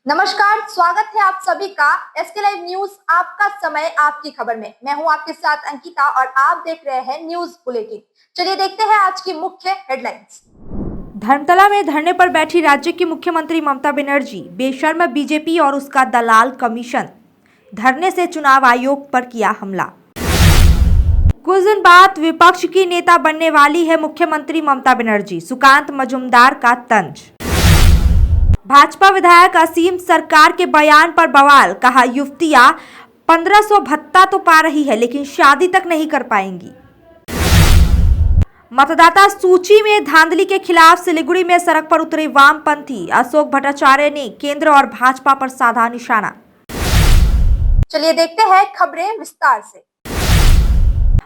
नमस्कार, स्वागत है आप सभी का एसके लाइव न्यूज। आपका समय आपकी खबर में। मैं हूं आपके साथ अंकिता और आप देख रहे हैं न्यूज बुलेटिन। चलिए देखते हैं आज की मुख्य हेडलाइंस। धर्मतला में धरने पर बैठी राज्य की मुख्यमंत्री ममता बनर्जी, बेशर्म बीजेपी और उसका दलाल कमीशन, धरने से चुनाव आयोग पर किया हमला। कुछ दिन बाद विपक्ष की नेता बनने वाली है मुख्यमंत्री ममता बनर्जी, सुकांत मजूमदार का तंज। भाजपा विधायक असीम सरकार के बयान पर बवाल, कहा युवतियां 1500 भत्ता तो पा रही है लेकिन शादी तक नहीं कर पाएंगी। मतदाता सूची में धांधली के खिलाफ सिलीगुड़ी में सड़क पर उतरे वामपंथी, अशोक भट्टाचार्य ने केंद्र और भाजपा पर साधा निशाना। चलिए देखते हैं खबरें विस्तार से।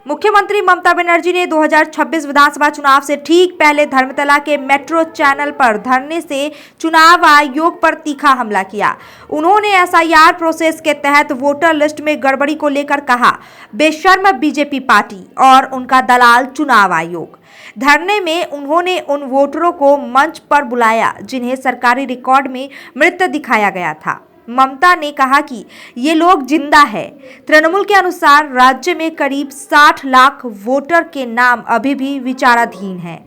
मुख्यमंत्री ममता बनर्जी ने 2026 विधानसभा चुनाव से ठीक पहले धर्मतला के मेट्रो चैनल पर धरने से चुनाव आयोग पर तीखा हमला किया। उन्होंने एसआईआर प्रोसेस के तहत वोटर लिस्ट में गड़बड़ी को लेकर कहा, बेशर्म बीजेपी पार्टी और उनका दलाल चुनाव आयोग। धरने में उन्होंने उन वोटरों को मंच पर बुलाया जिन्हें सरकारी रिकॉर्ड में मृत दिखाया गया था। ममता ने कहा कि ये लोग जिंदा है। तृणमूल के अनुसार राज्य में करीब 60 लाख वोटर के नाम अभी भी विचाराधीन हैं।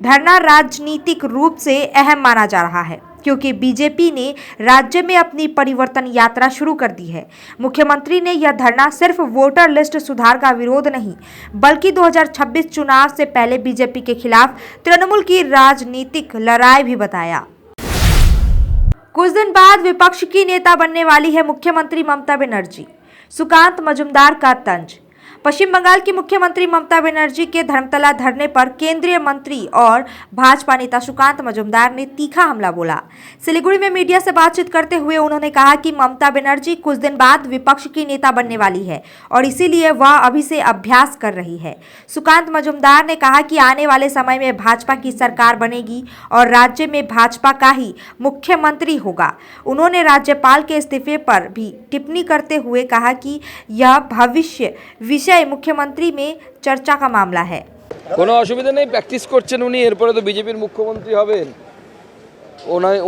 धरना राजनीतिक रूप से अहम माना जा रहा है क्योंकि बीजेपी ने राज्य में अपनी परिवर्तन यात्रा शुरू कर दी है। मुख्यमंत्री ने यह धरना सिर्फ वोटर लिस्ट सुधार का विरोध नहीं बल्कि 2026 चुनाव से पहले बीजेपी के खिलाफ तृणमूल की राजनीतिक लड़ाई भी बताया। कुछ दिन बाद विपक्ष की नेता बनने वाली है मुख्यमंत्री ममता बनर्जी, सुकांत मजूमदार का तंज। पश्चिम बंगाल की मुख्यमंत्री ममता बनर्जी के धर्मतला धरने पर केंद्रीय मंत्री और भाजपा नेता सुकांत मजूमदार ने तीखा हमला बोला। सिलीगुड़ी में मीडिया से बातचीत करते हुए उन्होंने कहा कि ममता बनर्जी कुछ दिन बाद विपक्ष की नेता बनने वाली है और इसीलिए वह अभी से अभ्यास कर रही है। सुकांत मजूमदार ने कहा कि आने वाले समय में भाजपा की सरकार बनेगी और राज्य में भाजपा का ही मुख्यमंत्री होगा। उन्होंने राज्यपाल के इस्तीफे पर भी टिप्पणी करते हुए कहा कि यह भविष्य विषय मुख्यमंत्री में चर्चा का मामला है। কোনো অসুবিধা নেই, প্র্যাকটিস করছেন উনি, এরপরে তো বিজেপির মুখ্যমন্ত্রী হবেন,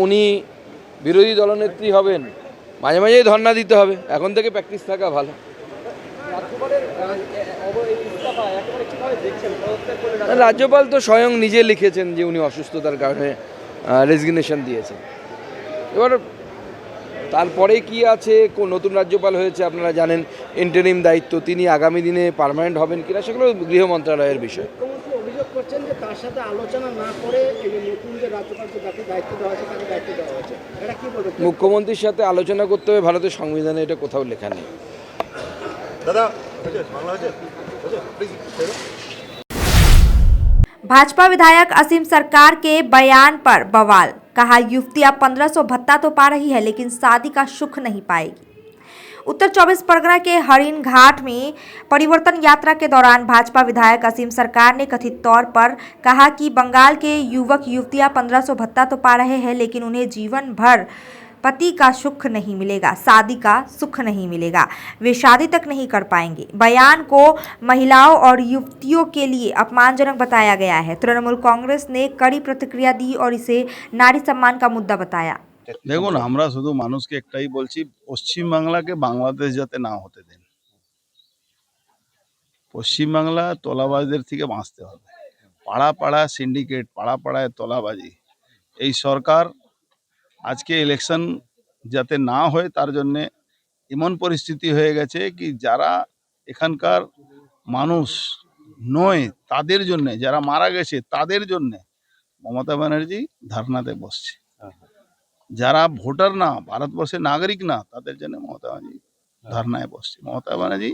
উনি বিরোধী দলনেত্রী হবেন, মাঝে মাঝেই ধর্ণা দিতে হবে, এখন থেকে প্র্যাকটিস থাকা ভালো। রাজ্যপাল তো স্বয়ং নিজে লিখেছেন যে উনি অসুস্থতার কারণে রেজিগনেশন দিয়েছেন। এবার তারপরে কি আছে, নতুন রাজ্যপাল হয়েছে আপনারা জানেন, ইন্টারিম দায়িত্ব, তিনি আগামী দিনে পার্মানেন্ট হবেন কিনা সেগুলো গৃহ মন্ত্রণালয়ের বিষয়। অভিযোগ করছেন যে তার সাথে আলোচনা না করে নতুন যে রাজ্যপালকে যাকে দায়িত্ব দেওয়া হয়েছে তাকে দায়িত্ব দেওয়া হয়েছে, এটা কি বলবেন? মুখ্যমন্ত্রীর সাথে আলোচনা করতে হবে, ভারতের সংবিধানে এটা কোথাও লেখা নেই। দাদা भाजपा विधायक असीम सरकार के बयान पर बवाल, कहा युवतियां 1500 भत्ता तो पा रही है लेकिन शादी का सुख नहीं पाएगी। उत्तर 24 परगना के हरिन घाट में परिवर्तन यात्रा के दौरान भाजपा विधायक असीम सरकार ने कथित तौर पर कहा कि बंगाल के युवक युवतियां 1500 भत्ता तो पा रहे हैं लेकिन उन्हें जीवन भर पति का सुख नहीं मिलेगा, शादी का सुख नहीं मिलेगा, वे शादी तक नहीं कर पाएंगे। बयान को महिलाओं और युवतियों के लिए अपमानजनक बताया गया है। तृणमूल कांग्रेस ने कड़ी प्रतिक्रिया दी और इसे नारी सम्मान का मुद्दा बताया। দেখুন, আমরা শুধু মানুষকে একটাই বলছি, পশ্চিমবাংলাকে বাংলাদেশ যাতে না হতে দেন। পশ্চিমবাংলা তোলাবাজদের থেকে বাঁচতে হবে। পাড়া পাড়া সিন্ডিকেট, পাড়া পাড়ায় তোলাবাজি, এই সরকার আজকে ইলেকশন যাতে না হয় তার জন্য এমন পরিস্থিতি হয়ে গেছে কি যারা এখানকার মানুষ নয় তাদের জন্য, যারা মারা গেছে তাদের জন্য মমতা ব্যানার্জি ধর্নাতে বসছে। যারা ভোটার না, ভারতবর্ষের নাগরিক না, তাদের জন্য মমতা ব্যানার্জি ধর্নায় বসছে। মমতা ব্যানার্জি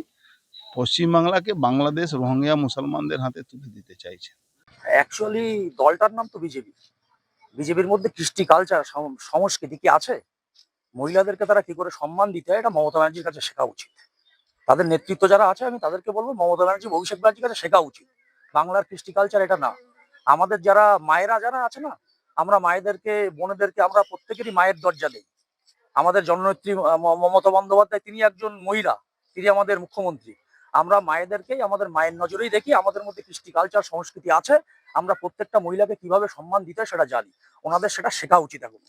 পশ্চিমবাংলাকে বাংলাদেশ রোহিঙ্গা মুসলমানদের হাতে তুলে দিতে চাইছে। অ্যাকচুয়ালি দলটার নাম তো বিজেপি। বিজেপির মধ্যে কৃষ্টি কালচার সংস্কৃতি কি আছে? মহিলাদেরকে তারা কি করে সম্মান দিতে হয় এটা মমতা ব্যানার্জির কাছে শেখা উচিত। তাদের নেতৃত্ব যারা আছে আমি তাদেরকে বলবো মমতা ব্যানার্জি অভিষেক ব্যানার্জির কাছে শেখা উচিত। বাংলার কৃষ্টি কালচার এটা না। আমাদের যারা মায়েরা যারা আছে না, আমরা মায়েদেরকে বোনেদেরকে আমরা প্রত্যেকেরই মায়ের দরজা দেই। আমাদের জননেত্রী মমতা বন্দ্যোপাধ্যায় তিনি একজন মহিলা, তিনি আমাদের মুখ্যমন্ত্রী। আমরা মায়েদেরকেই আমাদের মায়ের নজরেই দেখি। আমাদের মধ্যে কৃষ্টি কালচার সংস্কৃতি আছে, আমরা প্রত্যেকটা মহিলাকে কিভাবে সম্মান দিতে হয় সেটা জানি। ওনাদের সেটা শেখা উচিত এখন।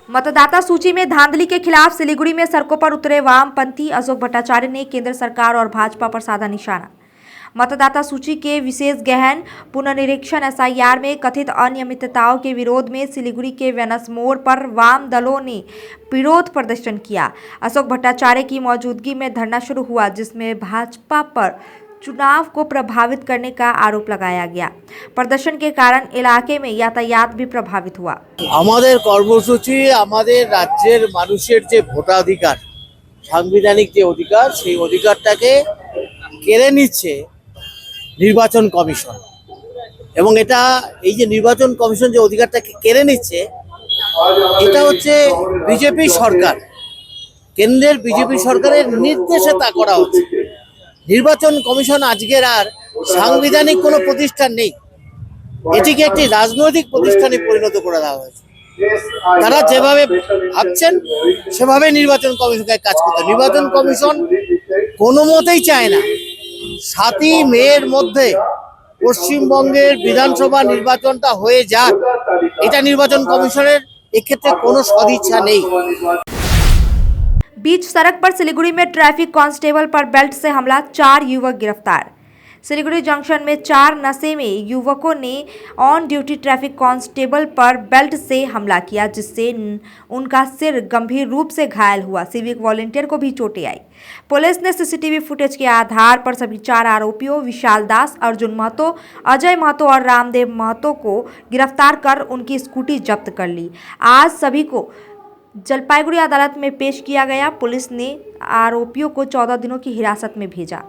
मतदाता सूची में धांधली के खिलाफ सिलीगुड़ी में सड़कों पर उतरे वामपंथी अशोक भट्टाचार्य ने केंद्र सरकार और भाजपा पर साधा निशाना। मतदाता सूची के विशेष गहन पुनर्निरीक्षण एसआईआर में कथित अनियमितताओं के विरोध में सिलीगुड़ी के वेनस मोड़ पर वाम दलों ने विरोध प्रदर्शन किया। अशोक भट्टाचार्य की मौजूदगी में धरना शुरू हुआ, जिसमें भाजपा पर चुनाव को प्रभावित करने का आरोप लगाया गया। प्रदर्शन के कारण इलाके में यातायात भी प्रभावित हुआ। আমাদের কর্মসূচি আমাদের রাজ্যের মানুষের যে ভোটাধিকার, সাংবিধানিক যে অধিকার, সেই অধিকারটাকে কেড়ে নিচ্ছে নির্বাচন কমিশন। এবং এটা এই যে নির্বাচন কমিশন যে অধিকারটাকে কেড়ে নিচ্ছে, এটা হচ্ছে বিজেপি সরকার, কেন্দ্রের বিজেপি সরকারের নির্দেশে তা করা হচ্ছে। নির্বাচন কমিশন আজকের আর সাংবিধানিক কোনো প্রতিষ্ঠান নেই, এটিকে একটি রাজনৈতিক প্রতিষ্ঠানে পরিণত করে দেওয়া হয়েছে। তারা যেভাবে ভাবছেন সেভাবে নির্বাচন কমিশনকে কাজ করতে। নির্বাচন কমিশন কোনো মতেই চায় না 7ই মের মধ্যে পশ্চিমবঙ্গের বিধানসভা নির্বাচনটা হয়ে যাক। এটা নির্বাচন কমিশনের এক্ষেত্রে কোনো সদিচ্ছা নেই। बीच सड़क पर सिलीगुड़ी में ट्रैफिक कांस्टेबल पर बेल्ट से हमला, 4 युवक गिरफ्तार। सिलीगुड़ी जंक्शन में 4 नशे में युवकों ने ऑन ड्यूटी ट्रैफिक कांस्टेबल पर बेल्ट से हमला किया, जिससे उनका सिर गंभीर रूप से घायल हुआ। सिविक वॉलंटियर को भी चोटें आई। पुलिस ने सीसीटीवी फुटेज के आधार पर सभी 4 आरोपियों विशाल दास, अर्जुन महतो, अजय महतो और रामदेव महतो को गिरफ्तार कर उनकी स्कूटी जब्त कर ली। आज सभी को जलपाईगुड़ी अदालत में पेश किया गया। पुलिस ने आरोपियों को 14 दिनों की हिरासत में भेजा।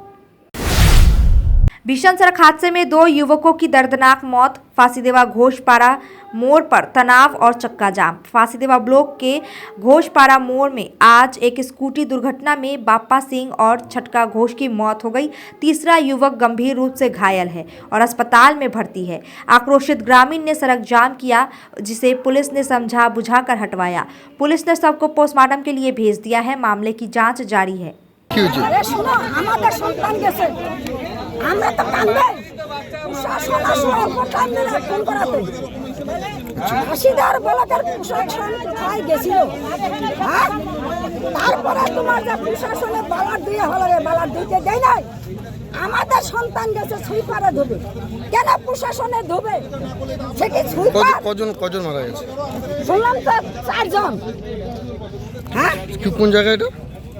भीषण सड़क हादसे में 2 युवकों की दर्दनाक मौत, फांसीदेवा घोषपारा मोड़ पर तनाव और चक्का जाम। फांसीदेवा ब्लॉक के घोषपारा मोड़ में आज एक स्कूटी दुर्घटना में बाप्पा सिंह और छटका घोष की मौत हो गई। तीसरा युवक गंभीर रूप से घायल है और अस्पताल में भर्ती है। आक्रोशित ग्रामीण ने सड़क जाम किया, जिसे पुलिस ने समझा बुझाकर हटवाया। पुलिस ने सबको पोस्टमार्टम के लिए भेज दिया है। मामले की जांच जारी है। আরে শোনো, আমাদের সন্তান গেছে, আমরা তো কান্দে প্রশাসন আসলে টাইম দিলে ফোন করাতে হাসিদার ব্লকের প্রশাসন কোথায় গেছিল? হ্যাঁ, তারপরে তোমার যে প্রশাসনে বালার দিয়ে হলো রে, বালার দিতে দেয় নাই। আমাদের সন্তান গেছে সুইপারে ধোবে, কেন প্রশাসনে ধোবে? সে কি সুইপার? কজন মারা গেছে শুনলাম তো 4 জন। হ্যাঁ, কোন জায়গায় এটা?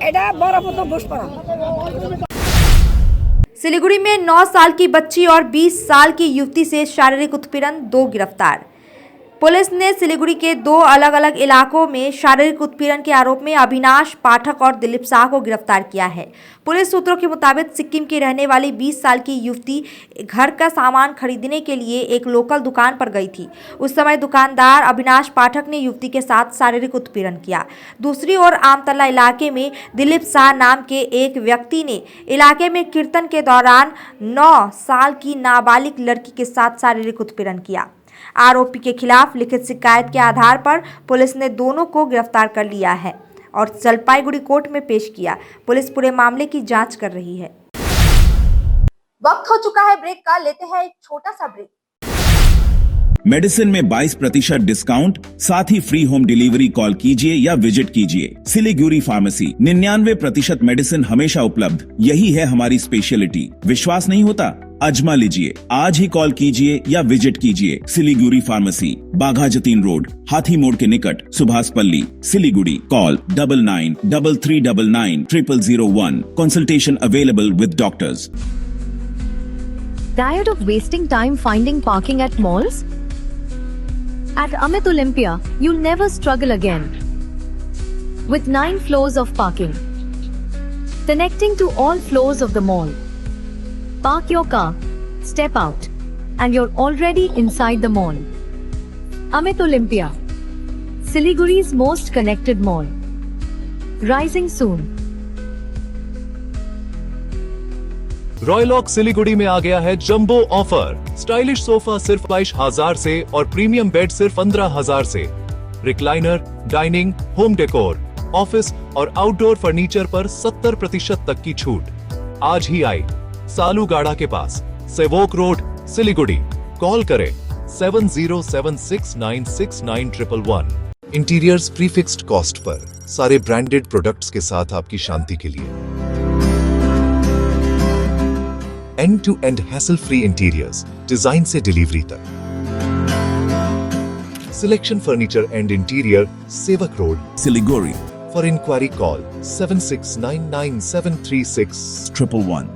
এটা বড়পুতো ঘোষপাড়া। सिलीगुड़ी में 9 साल की बच्ची और 20 साल की युवती से शारीरिक उत्पीड़न, 2 गिरफ्तार। पुलिस ने सिलीगुड़ी के 2 अलग अलग इलाकों में शारीरिक उत्पीड़न के आरोप में अविनाश पाठक और दिलीप शाह को गिरफ्तार किया है। पुलिस सूत्रों के मुताबिक सिक्किम की रहने वाली 20 साल की युवती घर का सामान खरीदने के लिए एक लोकल दुकान पर गई थी। उस समय दुकानदार अविनाश पाठक ने युवती के साथ शारीरिक उत्पीड़न किया। दूसरी ओर आमतला इलाके में दिलीप शाह नाम के एक व्यक्ति ने इलाके में कीर्तन के दौरान 9 साल की नाबालिग लड़की के साथ शारीरिक उत्पीड़न किया। आरोपी के खिलाफ लिखित शिकायत के आधार पर पुलिस ने दोनों को गिरफ्तार कर लिया है और जलपाईगुड़ी कोर्ट में पेश किया। पुलिस पूरे मामले की जांच कर रही है। वक्त हो चुका है ब्रेक का, लेते हैं एक छोटा सा ब्रेक। मेडिसिन में 22% डिस्काउंट, साथ ही फ्री होम डिलीवरी। कॉल कीजिए या विजिट कीजिए सिलीगुड़ी फार्मेसी। 99% मेडिसिन हमेशा उपलब्ध, यही है हमारी स्पेशलिटी। विश्वास नहीं होता? आजमा लीजिए। आज ही कॉल कीजिए या विजिट कीजिए सिलीगुड़ी फार्मेसी, बाघा जतीन रोड, हाथी मोड़ के निकट, सुभाष पल्ली, Siliguri. Call 9933990001। Consultation available with doctors. Tired of wasting time finding parking at malls? At Amit Olympia, you'll never struggle again. With 9 floors of parking, connecting to all floors of the mall. Park your car, step out, and you're already inside the mall. Amit Olympia, Siliguri's most connected mall. Rising soon. Royaloak Siliguri में आ गया है jumbo offer. Stylish sofa सिर्फ 22,000 से और premium bed सिर्फ 15,000 से। Recliner, dining, home decor, office और आउटडोर फर्नीचर पर 70% तक की छूट। आज ही आए सालूगाड़ा के पास, सेवोक रोड, सिलीगुड़ी। कॉल करें 7076969111। इंटीरियर्स प्रीफिक्स्ड कॉस्ट पर, सारे ब्रांडेड प्रोडक्ट्स के साथ आपकी शांति के लिए। And to and hassle free interiors, design से डिलीवरी तक। सिलेक्शन फर्नीचर एंड इंटीरियर, सेवक road, Siliguri. For inquiry call 7699736111।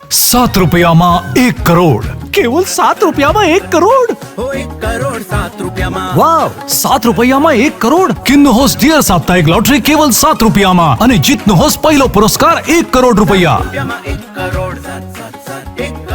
7 रुपयाમાં 1 crore, કેવલ 7 रुपयाમાં 1 કરોડ, 1 કરોડ 7 રૂપિયામાં। વાવ, 7 रुपयाમાં 1 કરોડ। કિન્નું હોસ ડિયર સાપ્તાહિક લોટરી કેવલ 7 રૂપિયામાં અને જીતનું હોસ પહેલો પુરસ્કાર 1 કરોડ રૂપિયા।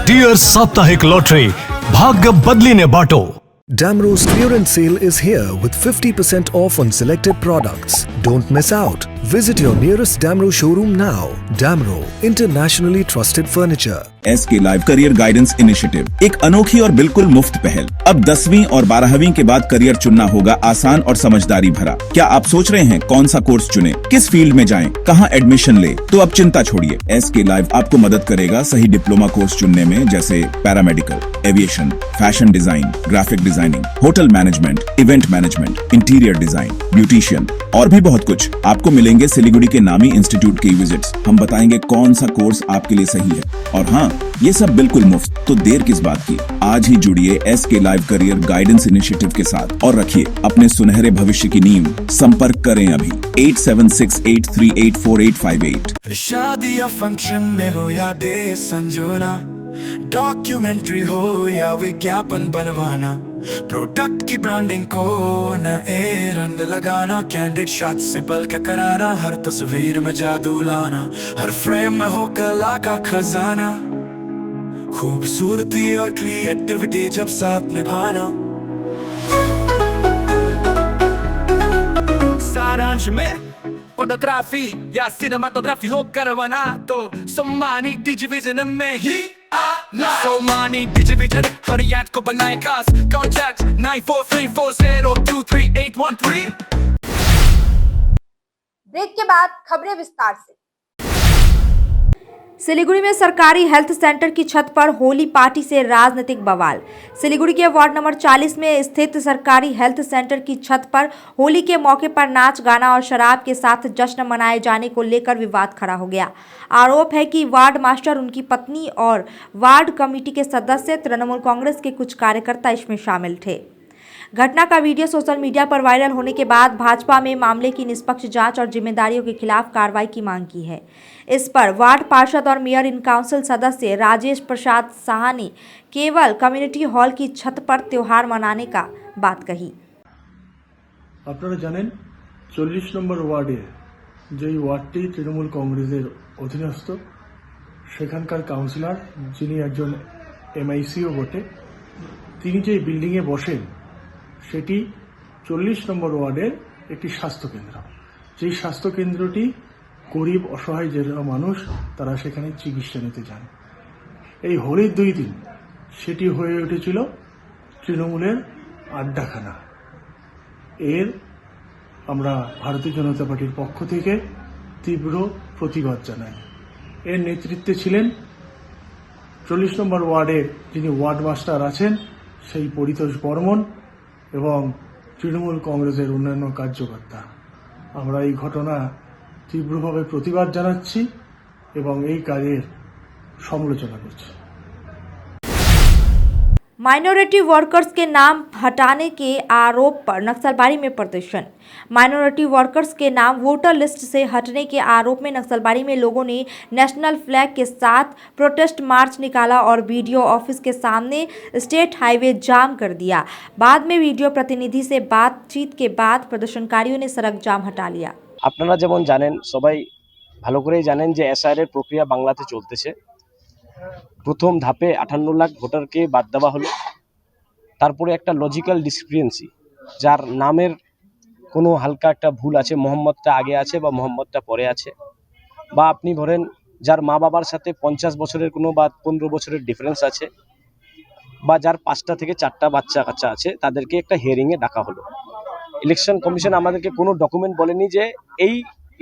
ડિયર સાપ્તાહિક લોટરી, ભાગ્ય બદલીને બાટો। Damro's clearance sale is here with 50% off on selected products. Don't miss out. Visit your nearest Damro showroom now. Damro, internationally trusted furniture. SK live career guidance initiative, एक अनोखी और बिल्कुल मुफ्त पहल। अब 10वीं और 12वीं के बाद करियर चुनना होगा आसान और समझदारी भरा। क्या आप सोच रहे हैं कौन सा कोर्स चुने, किस फील्ड में जाएं, कहां एडमिशन ले? तो अब चिंता छोड़िए, SK लाइव आपको मदद करेगा सही डिप्लोमा कोर्स चुनने में, जैसे paramedical, aviation, fashion design, graphic designing, hotel management, event management, interior design, beautician और भी बहुत कुछ। आपको मिलेंगे सिलीगुड़ी के नामी इंस्टीट्यूट की विजिट्स। हम बताएंगे कौन सा कोर्स आपके लिए सही है, और हाँ, ये सब बिल्कुल मुफ्त। तो देर किस बात की, आज ही जुड़िए SK live career guidance initiative के साथ और रखिए अपने सुनहरे भविष्य की नींव। संपर्क करें अभी 8768384858। शादी या फंक्शन में हो या डे संजोना, डॉक्यूमेंट्री हो या विज्ञापन बनवाना, प्रोडक्ट की ब्रांडिंग को न रंग लगाना, कैंडिड शॉट से बल्क कराना, हर तस्वीर में जादू लाना, हर फ्रेम में हो कला का खजाना, खूबसूरती और क्रिएटिविटी जब साथ निभाना। सारांश में फोटोग्राफी या सिनेमाटोग्राफी हो करवाना, तो सम्मानी डिजिविजन में ही आना। सम्मानी डिजिविजन फरियाद को बनाए खास, कॉन्टैक्ट 9434023813। ब्रेक के बाद खबरें विस्तार से। सिलीगुड़ी में सरकारी हेल्थ सेंटर की छत पर होली पार्टी से राजनीतिक बवाल। सिलीगुड़ी के वार्ड नंबर 40 में स्थित सरकारी हेल्थ सेंटर की छत पर होली के मौके पर नाच गाना और शराब के साथ जश्न मनाए जाने को लेकर विवाद खड़ा हो गया। आरोप है कि वार्ड मास्टर, उनकी पत्नी और वार्ड कमेटी के सदस्य, तृणमूल कांग्रेस के कुछ कार्यकर्ता इसमें शामिल थे। घटना का वीडियो सोशल मीडिया पर वायरल होने के बाद भाजपा में मामले की निष्पक्ष जांच और जिम्मेदारियों के खिलाफ कार्रवाई की मांग की है। इस पर वार्ड पार्षद और मेयर इन काउंसिल सदस्य राजेश प्रसाद साहा ने केवल कम्युनिटी हॉल की छत पर त्योहार मनाने का बात कही। আপনারা জানেন 40 নম্বর ওয়ার্ডে যেই ওয়ার্ডটি তৃণমূল কংগ্রেসের অধীনস্থ, সেখানকার কাউন্সিলর, যিনি একজন MICও বটে, তিনি যে বিল্ডিংয়ে বসেন সেটি 40 নম্বর ওয়ার্ডের একটি স্বাস্থ্যকেন্দ্র। যেই স্বাস্থ্যকেন্দ্রটি গরিব অসহায় যারা মানুষ তারা সেখানে চিকিৎসা নিতে যান। এই হোলির 2 দিন সেটি হয়ে উঠেছিল তৃণমূলের আড্ডাখানা। এর আমরা ভারতীয় জনতা পার্টির পক্ষ থেকে তীব্র প্রতিবাদ জানাই। এর নেতৃত্বে ছিলেন 40 নম্বর ওয়ার্ডের যিনি ওয়ার্ড মাস্টার আছেন সেই পরিতোষ বর্মন এবং তৃণমূল কংগ্রেসের অন্যান্য কার্যকর্তা। আমরা এই ঘটনা তীব্রভাবে প্রতিবাদ জানাচ্ছি এবং এই কাজের সমালোচনা করছি। माइनॉरिटी वर्कर्स के नाम हटाने के आरोप पर नक्सलबाड़ी में प्रदर्शन। माइनॉरिटी वर्कर्स के नाम वोटर लिस्ट से हटने के आरोप में नक्सलबाड़ी में लोगों ने नेशनल फ्लैग के साथ प्रोटेस्ट मार्च निकाला और बीडीओ ऑफिस के सामने स्टेट हाईवे जाम कर दिया। बाद में वीडियो प्रतिनिधि से बातचीत के बाद प्रदर्शनकारियों ने सड़क जाम हटा लिया। আপনারা যেমন জানেন, সবাই ভালো করেই জানেন যে এসআইআর এর প্রক্রিয়া বাংলাতে চলতেছে। প্রথম ধাপে 58 লাখ ভোটারকে বাদ দেওয়া হলো। তারপরে একটা লজিক্যাল ডিসক্রিপেন্সি, যার নামের কোনো হালকা একটা ভুল আছে, মোহাম্মদটা আগে আছে বা মোহাম্মদটা পরে আছে, বা আপনি ধরেন যার মা বাবার সাথে 50 বছরের কোনো বা 15 বছরের ডিফারেন্স আছে, বা যার 5টা থেকে 4টা বাচ্চা কাচ্চা আছে, তাদেরকে একটা হিয়ারিংয়ে ডাকা হলো। ইলেকশন কমিশন আমাদেরকে কোনো ডকুমেন্ট বলেনি যে এই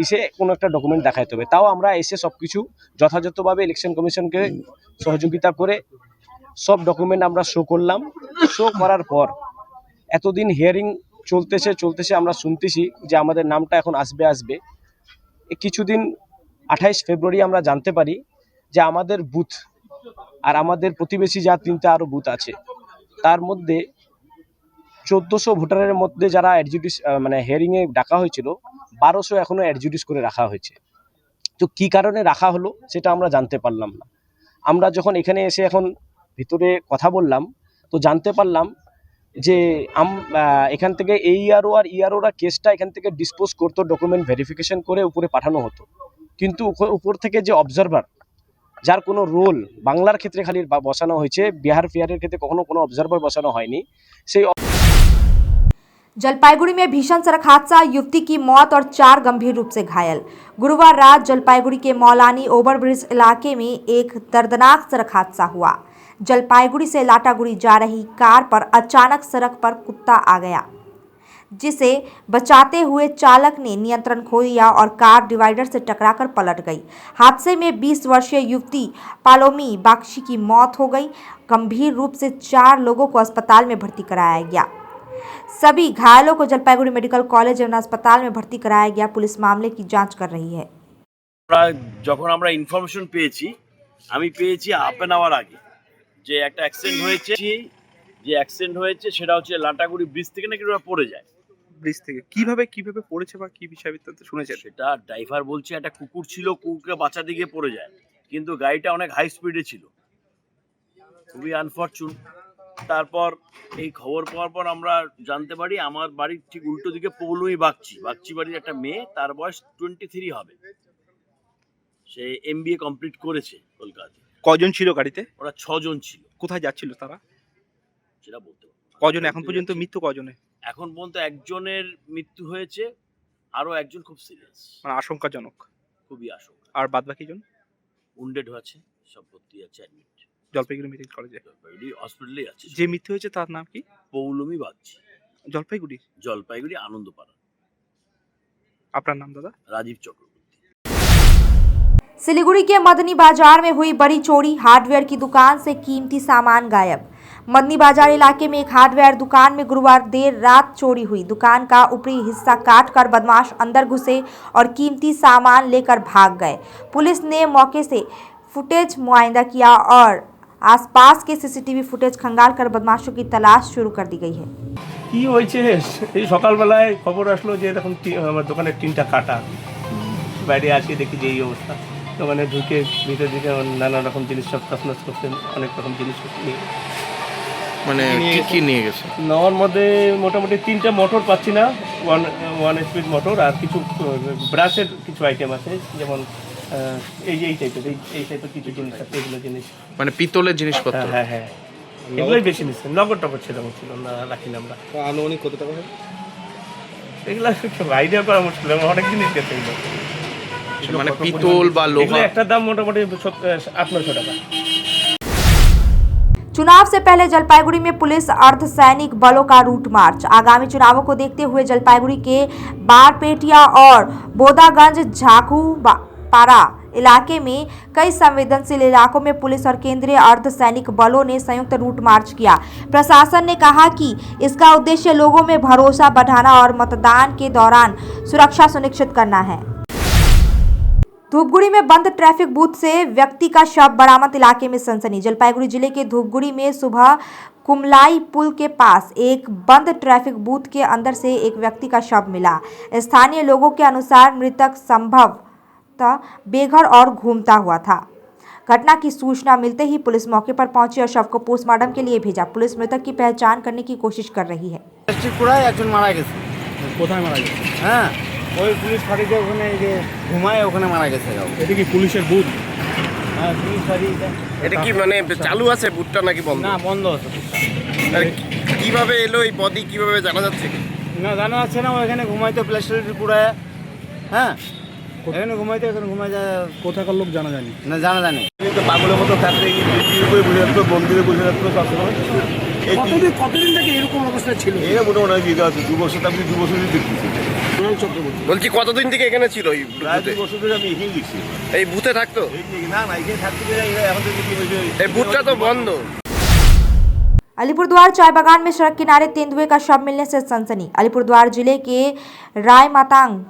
এসে কোনো একটা ডকুমেন্ট দেখাতে হবে। তাও আমরা এসে সব কিছু যথাযথভাবে ইলেকশন কমিশনকে সহযোগিতা করে সব ডকুমেন্ট আমরা শো করলাম। শো করার পর এতদিন হিয়ারিং চলতেছে আমরা শুনতেছি যে আমাদের নামটা এখন আসবে কিছুদিন 28 ফেব্রুয়ারি আমরা জানতে পারি যে আমাদের বুথ আর আমাদের প্রতিবেশী যা 3টা আরো বুথ আছে তার মধ্যে 1400 ভোটারের মধ্যে যারা মানে হিয়ারিংয়ে ডাকা হয়েছিল 1200 এখনো অ্যাডজুডিস করে রাখা হয়েছে। তো কি কারণে রাখা হলো সেটা আমরা জানতে পারলাম না। আমরা যখন এখানে এসে এখন ভিতরে কথা বললাম তো জানতে পারলাম যে এখান থেকে ইআরওরা কেসটা এখান থেকে ডিসপোজ করতো, ডকুমেন্ট ভেরিফিকেশন করে উপরে পাঠানো হতো, কিন্তু উপর থেকে যে অবজারভার যার কোনো রোল বাংলার ক্ষেত্রে খালি বসানো হয়েছে, বিহার ফিহারের ক্ষেত্রে কখনো কোনো অবজারভার বসানো হয়নি। সেই जलपाईगुड़ी में भीषण सड़क हादसा, युवती की मौत और 4 गंभीर रूप से घायल। गुरुवार रात जलपाईगुड़ी के मौलानी ओवरब्रिज इलाके में एक दर्दनाक सड़क हादसा हुआ। जलपाईगुड़ी से लाटागुड़ी जा रही कार पर अचानक सड़क पर कुत्ता आ गया, जिसे बचाते हुए चालक ने नियंत्रण खो दिया और कार डिवाइडर से टकराकर पलट गई। हादसे में 20 वर्षीय युवती पालोमी बाक्षी की मौत हो गई। गंभीर रूप से 4 लोगों को अस्पताल में भर्ती कराया गया। सभी घायलों को जलपाईगुड़ी मेडिकल कॉलेज एवं अस्पताल में भर्ती कराया गया। पुलिस मामले की जांच कर रही है। যখন আমরা ইনফরমেশন পেয়েছি, আমি পেয়েছি হাফ অ্যান আওয়ার আগে যে একটা অ্যাক্সিডেন্ট হয়েছে সেটা হচ্ছে লাটাগুড়ি ব্রিজ থেকে নাকি ওরা পড়ে যায়। ব্রিজ থেকে কিভাবে পড়েছে বা কি বিষয় বৃত্তান্ত শুনেছেন? সেটা ড্রাইভার বলছে একটা কুকুর ছিল, কুকুরকে বাঁচাতে গিয়ে পড়ে যায়, কিন্তু গাড়িটা অনেক হাই স্পিডে ছিল, খুবই আনফরচুন। তারপর এই খবর পাওয়ার পর আমরা জানতে পারি আমার বাড়ির ঠিক উল্টো দিকে পৌলমী বাগচি বাড়ির একটা মেয়ে, তার বয়স 23 হবে, সে MBA কমপ্লিট করেছে কলকাতায়। কজন ছিল গাড়িতে? ওরা 6 জন ছিল। কোথায় যাচ্ছিল তারা সেটা বলতে পারবো না। কজন এখন পর্যন্ত মৃত্যু? কজনে এখন পর্যন্ত একজনের মৃত্যু হয়েছে, আরো একজন খুব সিরিয়াস, মানে আশঙ্কাজনক, খুবই আশঙ্কা। আর বাদ বাকি জন উন্ডেড হয়েছে, সব ভর্তি আছে অ্যাডমিট জলপাইগুড়ি মেডিকেল কলেজে, জলপাইগুড়ি হসপিটালে আছে। যে মৃত্যু হয়েছে তার নাম কি? পৌলমী বাগচি, জলপাইগুড়ি আনন্দপাড়া। আপনার নাম দাদা? राजीव चक्रवर्ती। सिलीगुड़ी के मदनी बाजार में हुई बड़ी चोरी, हार्डवेयर की दुकान से कीमती सामान गायब। मदनी बाजार इलाके में एक हार्डवेयर दुकान में गुरुवार देर रात चोरी हुई। दुकान का ऊपरी हिस्सा काटकर बदमाश अंदर घुसे और कीमती सामान लेकर भाग गए। पुलिस ने मौके से फुटेज मुआयना किया और आसपास के CCTV फुटेज खंगालकर बदमाशों की तलाश शुरू कर दी गई है। কি হয়েছে এই সকালবেলায় খবর আসলো যে এরকম আমার দোকানের টিনটা কাটা, বাইরে আসি দেখি যে এই অবস্থা। দোকানে ঢুকে ভিতর দিকে নানা রকম জিনিস সব তছনছ করছেন, অনেক রকম জিনিস নিয়ে। মানে কি নিয়ে গেছে? নেওয়ার মধ্যে মোটামুটি 3টা মোটর পাচ্ছি না, ওয়ান স্পিড মোটর, আর কিছু ব্রাশের কিছু আইটেম আছে, যেমন এই টাইপের কিছু জিনিস আছে, এগুলো জিনিস মানে পিতলের জিনিসপত্র? হ্যাঁ এগুলোই বেশি নিচ্ছে। নগদ টগদ সেরকম ছিল না, রাখিনি আমরা। আনুমানিক কত টাকা হবে এগুলো আইডিয়া করা মুশকিল, অনেক জিনিস গেছে এগুলো। মানে পিতল বা লোহা, একটা দাম মোটামুটি 800-900 টাকা। चुनाव से पहले जलपाईगुड़ी में पुलिस अर्धसैनिक बलों का रूट मार्च। आगामी चुनावों को देखते हुए जलपाईगुड़ी के बारपेटिया और बोदागंज झाकूपारा इलाके में कई संवेदनशील इलाकों में पुलिस और केंद्रीय अर्धसैनिक बलों ने संयुक्त रूट मार्च किया। प्रशासन ने कहा कि इसका उद्देश्य लोगों में भरोसा बढ़ाना और मतदान के दौरान सुरक्षा सुनिश्चित करना है। धूपगुड़ी में बंद ट्रैफिक बूथ से व्यक्ति का शव बरामद, इलाके में सनसनी। जलपाईगुड़ी जिले के धूपगुड़ी में सुबह कुमलाई पुल के पास एक बंद ट्रैफिक बूथ के अंदर से एक व्यक्ति का शव मिला। स्थानीय लोगों के अनुसार मृतक संभवतः बेघर और घूमता हुआ था। घटना की सूचना मिलते ही पुलिस मौके पर पहुंची और शव को पोस्टमार्टम के लिए भेजा। पुलिस मृतक की पहचान करने की कोशिश कर रही है। হ্যাঁ, ওই পুলিশ ফাঁড়িতে ওখানে যে ঘুমায় ওখানে মারা গেছে। এটা কি পুলিশের বুথ? হ্যাঁ, পুলিশ ফাঁড়ি। এটা কি মানে চালু আছে বুথটা নাকি বন্ধ? না, বন্ধ আছে। কিভাবে এলো এই বডি, কিভাবে জানা যাচ্ছে? না, জানা যাচ্ছে না। ওখানে ঘুমাইতো প্লাস্টার পুরায়। হ্যাঁ, এখানে ঘুমাইতো, এখানে ঘুমাই যায়। কোথাকার লোক জানা যায়নি? না, জানা জানি। পাগলের মতো থাকতে বসে থাকতো, বন্দিরে বসে থাকতো সবসময়। কতদিন থেকে এরকম অবস্থা ছিল? এই মোটামুটি 2 বছর, আমি 2 বছরই দেখতেছি। বলছি কতদিন থেকে এখানে ছিল? এই 2 বছর ধরে আমি এখানে দেখছি। এই বুথে থাকতো? না, এখানে থাকতে এখন এই বুথটা তো বন্ধ। अलीपुरद्वार चाय बागान में सड़क किनारे तेंदुए का शव मिलने से सनसनी। अलीपुरद्वार जिले के रायमातांग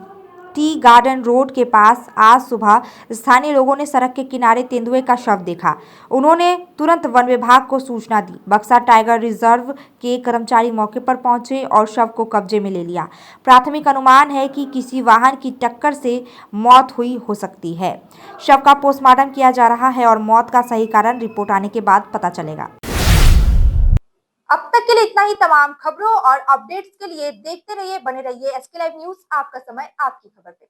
टी गार्डन रोड के पास आज सुबह स्थानीय लोगों ने सड़क के किनारे तेंदुए का शव देखा। उन्होंने तुरंत वन विभाग को सूचना दी। बक्सा टाइगर रिजर्व के कर्मचारी मौके पर पहुंचे और शव को कब्जे में ले लिया। प्राथमिक अनुमान है कि किसी वाहन की टक्कर से मौत हुई हो सकती है। शव का पोस्टमार्टम किया जा रहा है और मौत का सही कारण रिपोर्ट आने के बाद पता चलेगा। अब तक के लिए इतना ही। तमाम खबरों और अपडेट्स के लिए देखते रहिए, बने रहिए SK लाइव न्यूज। आपका समय, आपकी खबर पे।